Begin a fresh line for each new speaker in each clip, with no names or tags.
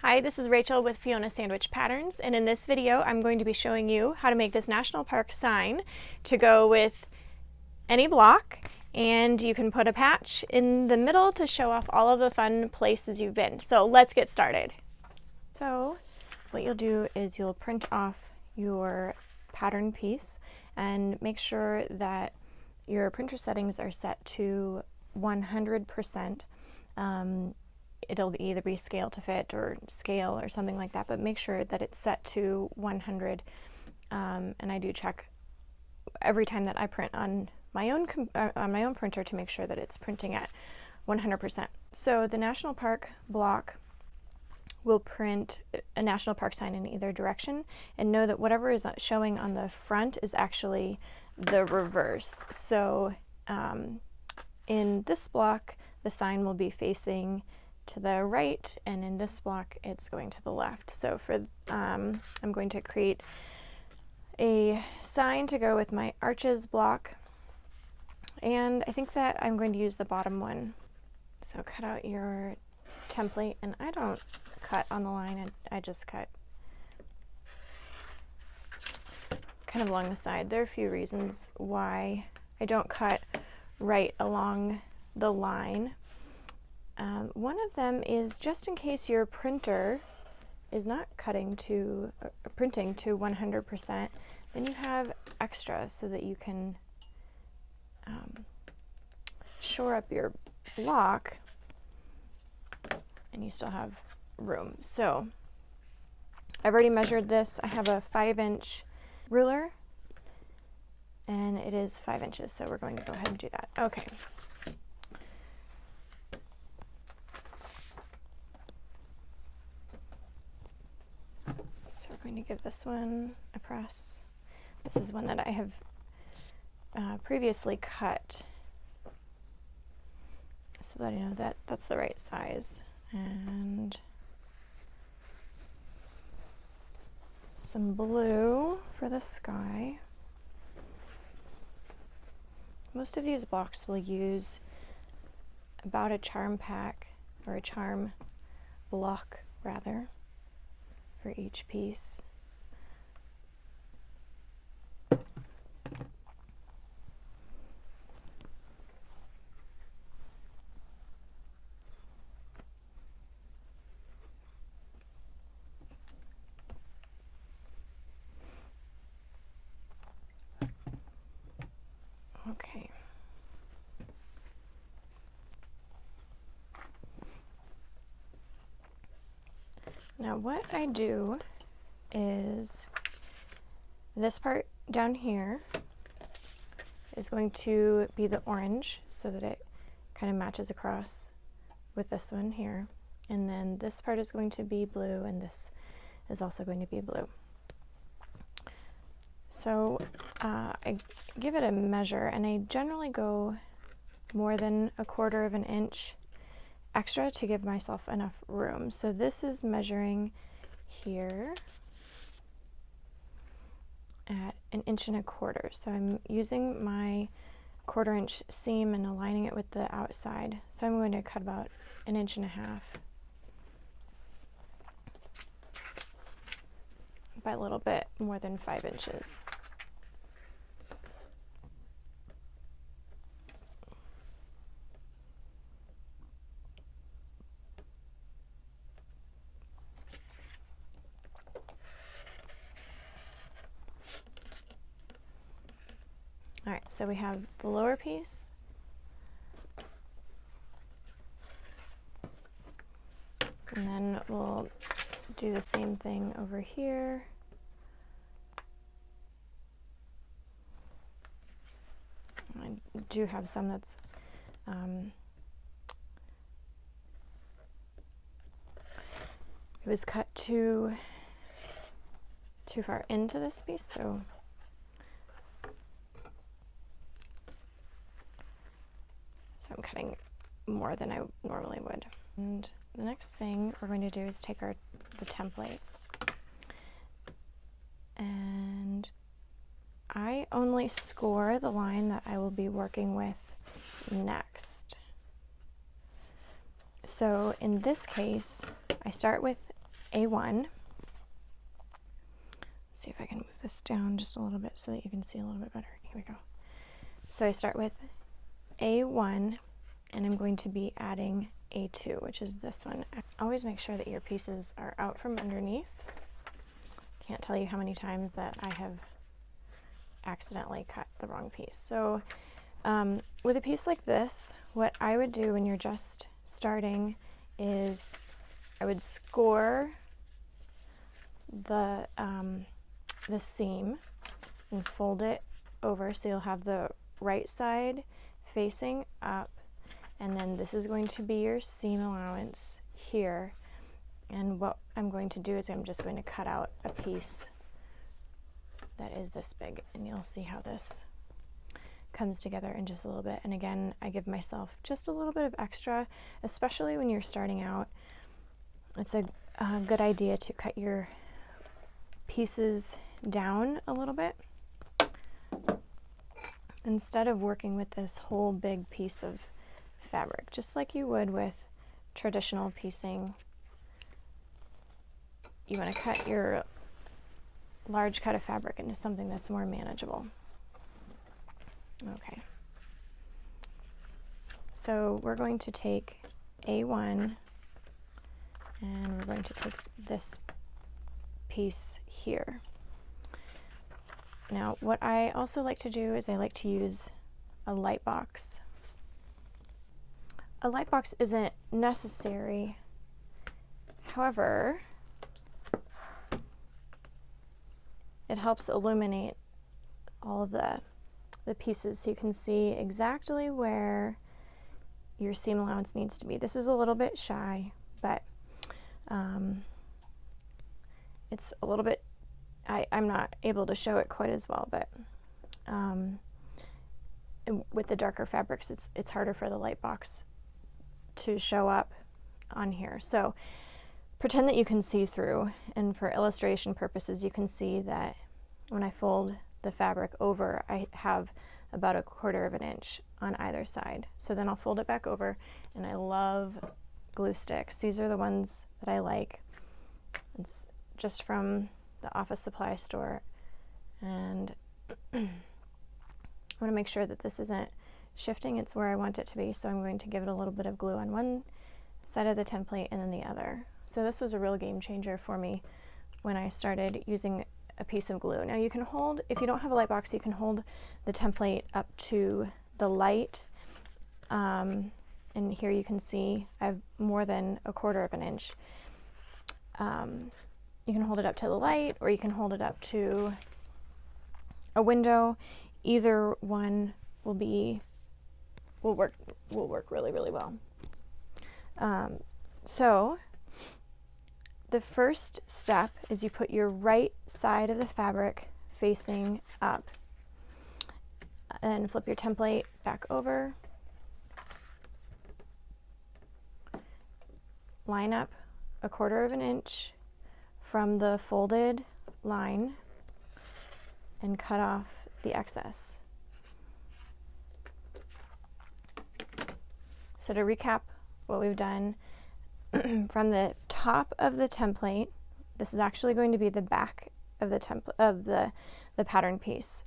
Hi, this is Rachel with Fiona Sandwich Patterns, and in this video I'm going to be showing you how to make this national park sign to go with any block, and you can put a patch in the middle to show off all of the fun places you've been. So let's get started. So what you'll do is you'll print off your pattern piece and make sure that your printer settings are set to 100%. It'll either be scale to fit or scale or something like that, but make sure that it's set to 100. And I do check every time that I print on my own printer to make sure that it's printing at 100%. So the national park block will print a national park sign in either direction, and know that whatever is showing on the front is actually the reverse. So in this block, the sign will be facing to the right, and in this block it's going to the left. So for I'm going to create a sign to go with my arches block, and I think that I'm going to use the bottom one. So cut out your template, and I don't cut on the line, and I just cut kind of along the side. There are a few reasons why I don't cut right along the line. One of them is just in case your printer is not printing to 100%, then you have extra so that you can shore up your block and you still have room. So I've already measured this. I have a 5-inch ruler and it is 5 inches, so we're going to go ahead and do that. Okay. So we're going to give this one a press. This is one that I have previously cut, so that I know that that's the right size. And some blue for the sky. Most of these blocks will use about a charm pack, or a charm block rather, for each piece. Okay. Now what I do is this part down here is going to be the orange, so that it kind of matches across with this one here. And then this part is going to be blue, and this is also going to be blue. So I give it a measure, and I generally go more than 1/4 of an inch extra to give myself enough room. So this is measuring here at 1 1/4 inches. So I'm using my 1/4 inch seam and aligning it with the outside. So I'm going to cut about 1.5 inches by a little bit more than 5 inches. All right, so we have the lower piece, and then we'll do the same thing over here. I do have some that's it was cut too far into this piece, so I'm cutting more than I normally would. And the next thing we're going to do is take the template, and I only score the line that I will be working with next. So in this case, I start with A1. See if I can move this down just a little bit so that you can see a little bit better. Here we go. So I start with A1, and I'm going to be adding A2, which is this one. Always make sure that your pieces are out from underneath. Can't tell you how many times that I have accidentally cut the wrong piece. So with a piece like this, what I would do when you're just starting is I would score the seam and fold it over so you'll have the right side facing up, and then this is going to be your seam allowance here. And what I'm going to do is I'm just going to cut out a piece that is this big, and you'll see how this comes together in just a little bit. And again, I give myself just a little bit of extra, especially when you're starting out. It's a good idea to cut your pieces down a little bit instead of working with this whole big piece of fabric, just like you would with traditional piecing. You want to cut your large cut of fabric into something that's more manageable. Okay, so we're going to take A1 and we're going to take this piece here. Now, what I also like to do is I like to use a light box. A light box isn't necessary, however, it helps illuminate all of the pieces so you can see exactly where your seam allowance needs to be. This is a little bit shy, but it's a little bit, I'm not able to show it quite as well, but with the darker fabrics, it's harder for the light box to show up on here. So pretend that you can see through, and for illustration purposes, you can see that when I fold the fabric over, I have about 1/4 of an inch on either side. So then I'll fold it back over, and I love glue sticks. These are the ones that I like. It's just from the office supply store, and I want to make sure that this isn't shifting. It's where I want it to be, so I'm going to give it a little bit of glue on one side of the template and then the other. So this was a real game changer for me when I started using a piece of glue. Now you can hold, if you don't have a light box, you can hold the template up to the light, and here you can see I have more than 1/4 of an inch. You can hold it up to the light, or you can hold it up to a window. Either one will work really, really well. So the first step is you put your right side of the fabric facing up and flip your template back over. Line up 1/4 of an inch from the folded line and cut off the excess. So to recap what we've done, from the top of the template, this is actually going to be the back of the template of the pattern piece,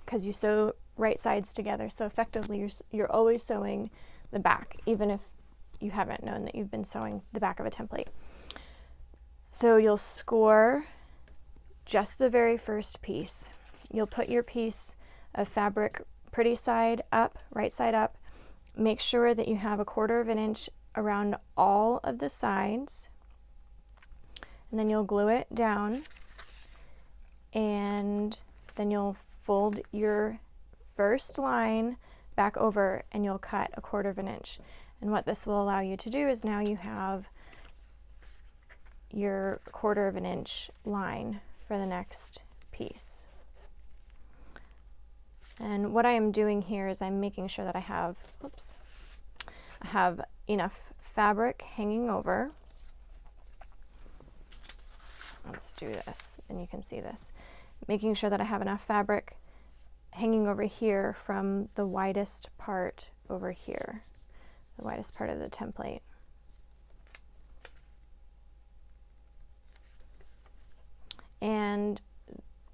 because you sew right sides together, so effectively you're always sewing the back, even if you haven't known that you've been sewing the back of a template. So you'll score just the very first piece. You'll put your piece of fabric pretty side up, right side up. Make sure that you have 1/4 of an inch around all of the sides, and then you'll glue it down, and then you'll fold your first line back over and you'll cut 1/4 of an inch. And what this will allow you to do is now you have your 1/4 of an inch line for the next piece. And what I am doing here is I'm making sure that I have, I have enough fabric hanging over. Let's do this, and you can see this. Making sure that I have enough fabric hanging over here from the widest part over here, the widest part of the template.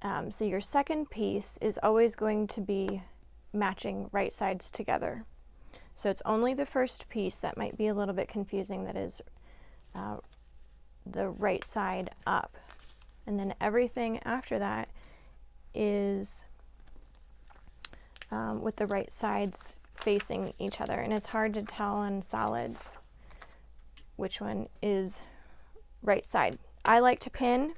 and so your second piece is always going to be matching right sides together. So it's only the first piece that might be a little bit confusing that is the right side up. And then everything after that is with the right sides facing each other. And it's hard to tell on solids which one is right side. I like to pin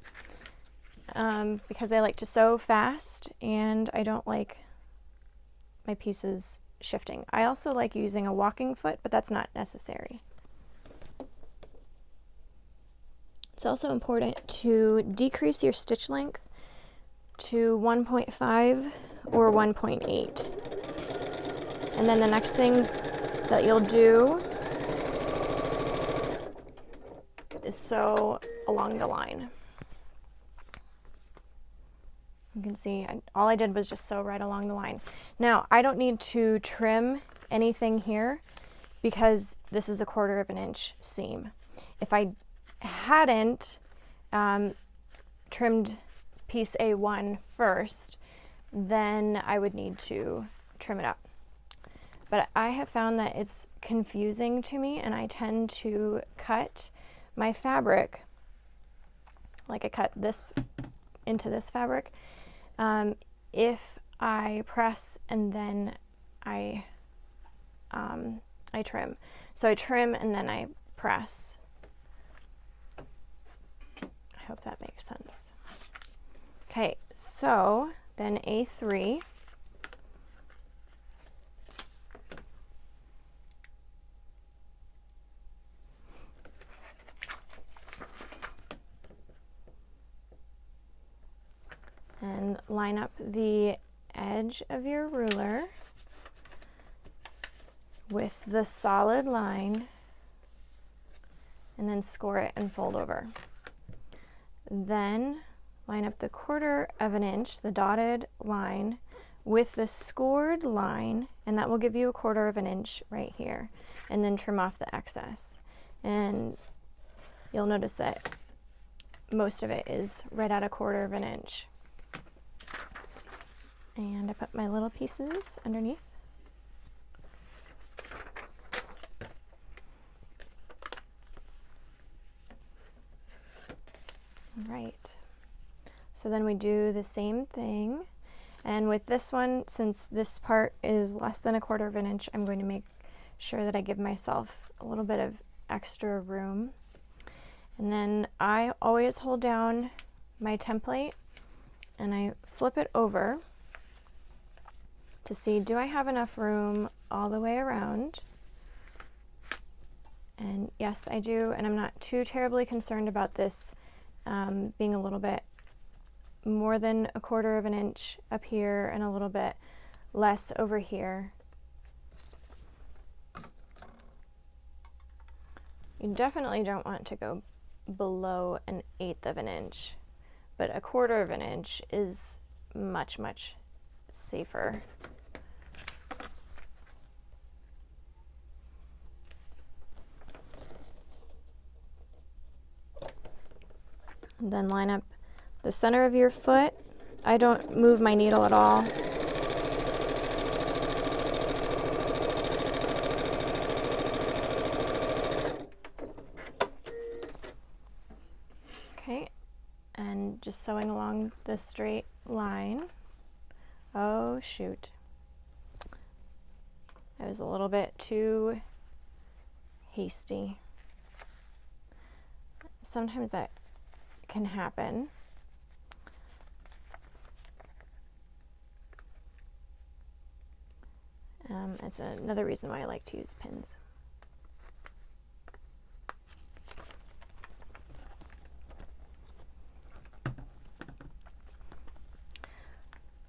because I like to sew fast and I don't like my pieces shifting. I also like using a walking foot, but that's not necessary. It's also important to decrease your stitch length to 1.5 or 1.8. And then the next thing that you'll do is sew along the line. You can see all I did was just sew right along the line. Now, I don't need to trim anything here because this is a 1/4 of an inch seam. If I hadn't trimmed piece A1 first, then I would need to trim it up. But I have found that it's confusing to me, and I tend to cut my fabric, like I cut this into this fabric, if I press and then I trim. So I trim and then I press. I hope that makes sense. Okay, so then A3. And line up the edge of your ruler with the solid line and then score it and fold over. Then line up the 1/4 of an inch, the dotted line, with the scored line, and that will give you a 1/4 of an inch right here, and then trim off the excess. And you'll notice that most of it is right at a 1/4 of an inch. And I put my little pieces underneath. All right. So then we do the same thing. And with this one, since this part is less than a 1/4 of an inch, I'm going to make sure that I give myself a little bit of extra room. And then I always hold down my template and I flip it over to see, do I have enough room all the way around? And yes, I do, and I'm not too terribly concerned about this being a little bit more than a 1/4 of an inch up here and a little bit less over here. You definitely don't want to go below an 1/8 of an inch, but a 1/4 of an inch is much, much safer. And then line up the center of your foot. I don't move my needle at all. Okay, and just sewing along the straight line. Oh shoot, I was a little bit too hasty. Sometimes that can happen. It's another reason why I like to use pins.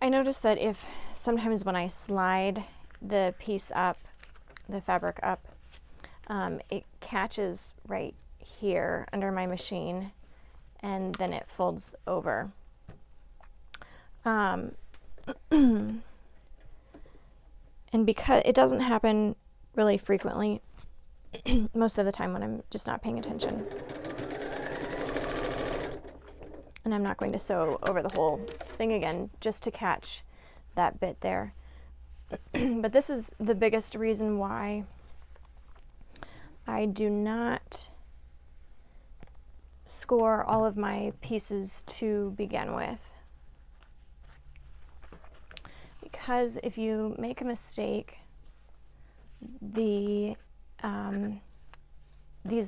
I notice that if sometimes when I slide the piece up, the fabric up, it catches right here under my machine and then it folds over. And because it doesn't happen really frequently, most of the time when I'm just not paying attention. And I'm not going to sew over the whole thing again, just to catch that bit there. But this is the biggest reason why I do not score all of my pieces to begin with. Because if you make a mistake, these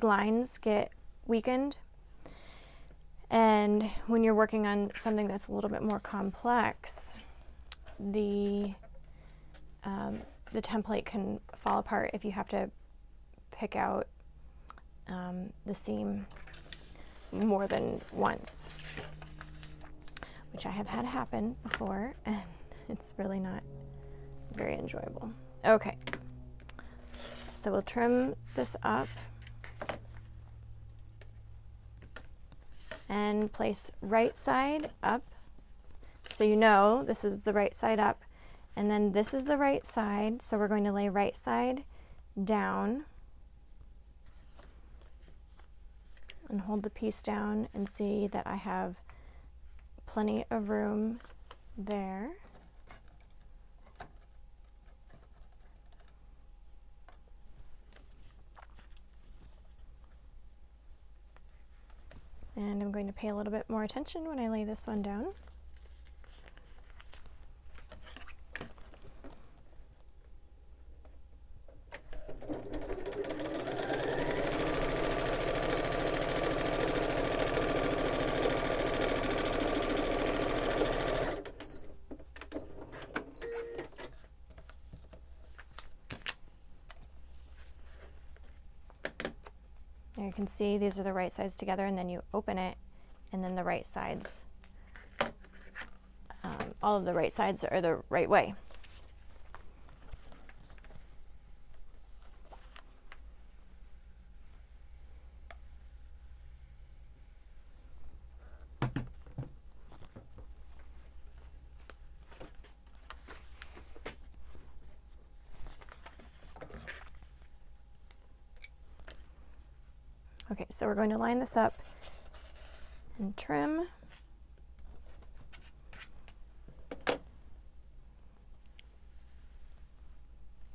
lines get weakened. And when you're working on something that's a little bit more complex, the template can fall apart if you have to pick out the seam more than once, which I have had happen before, and it's really not very enjoyable. Okay, so we'll trim this up and place right side up, so you know this is the right side up, and then this is the right side, so we're going to lay right side down and hold the piece down and see that I have plenty of room there. And I'm going to pay a little bit more attention when I lay this one down. There you can see these are the right sides together, and then you open it, and then the right sides, all of the right sides are the right way. Okay, so we're going to line this up and trim.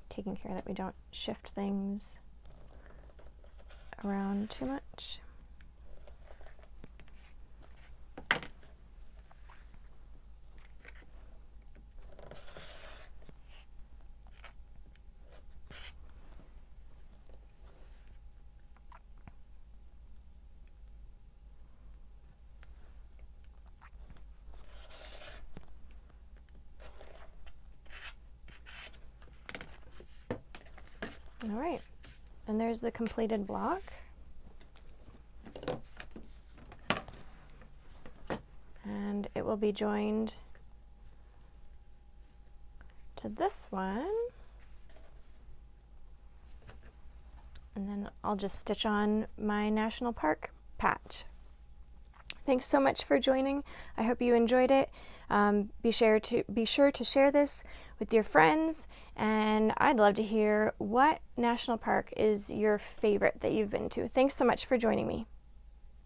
Taking care that we don't shift things around too much. All right, and there's the completed block. And it will be joined to this one. And then I'll just stitch on my National Park patch. Thanks so much for joining. I hope you enjoyed it. Be sure to share this with your friends, and I'd love to hear what national park is your favorite that you've been to. Thanks so much for joining me.